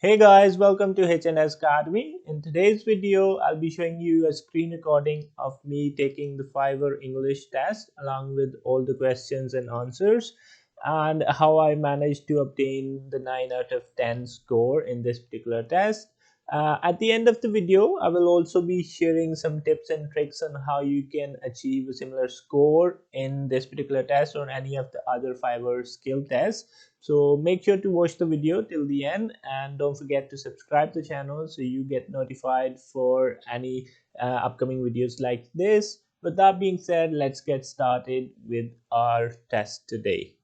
Hey guys, welcome to HNS Academy. In today's video, I'll be showing you a screen recording of me taking the Fiverr English test along with all the questions and answers and how I managed to obtain the 9 out of 10 score in this particular test. At the end of the video, I will also be sharing some tips and tricks on how you can achieve a similar score in this particular test or any of the other Fiverr skill tests. So make sure to watch the video till the end and don't forget to subscribe to the channel so you get notified for any upcoming videos like this. With that being said, let's get started with our test today.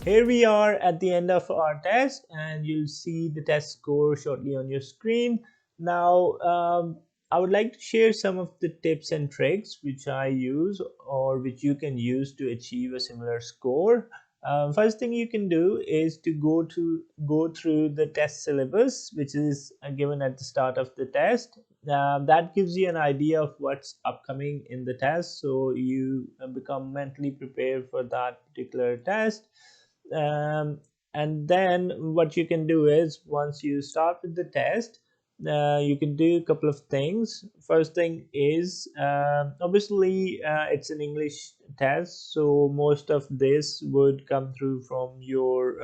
Here we are at the end of our test, and you'll see the test score shortly on your screen. Now, I would like to share some of the tips and tricks which I use or which you can use to achieve a similar score. First thing you can do is to go through the test syllabus, which is given at the start of the test. That gives you an idea of what's upcoming in the test, so you become mentally prepared for that particular test. um, and then what you can do is, once you start with the test, you can do a couple of things. First thing is, obviously it's an English test, so most of this would come through from your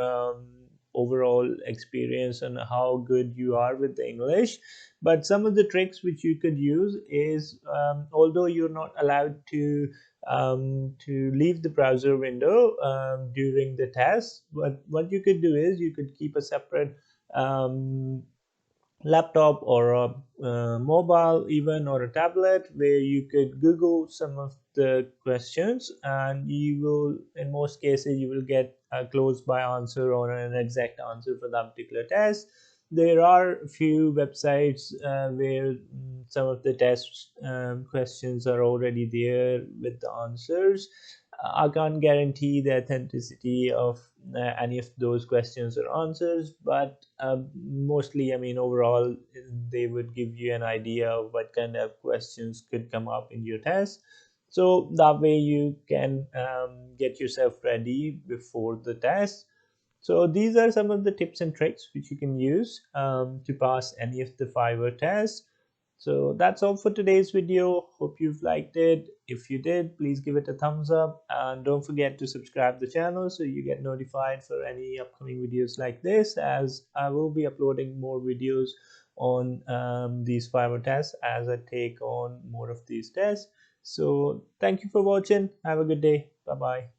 overall experience and how good you are with the English. But some of the tricks which you could use is, although you're not allowed to leave the browser window during the test, but what you could do is you could keep a separate um, laptop or a mobile even, or a tablet, where you could Google some of the questions, and you will, in most cases, you will get a close by answer or an exact answer for that particular test. There are a few websites where some of the test questions are already there with the answers. I can't guarantee the authenticity of any of those questions or answers, but mostly, I mean, overall, they would give you an idea of what kind of questions could come up in your test. So that way you can get yourself ready before the test. So these are some of the tips and tricks which you can use to pass any of the Fiverr tests. So that's all for today's video. Hope you've liked it. If you did, please give it a thumbs up, and don't forget to subscribe the channel so you get notified for any upcoming videos like this, as I will be uploading more videos on these Fiverr tests as I take on more of these tests. So thank you for watching. Have a good day. Bye bye.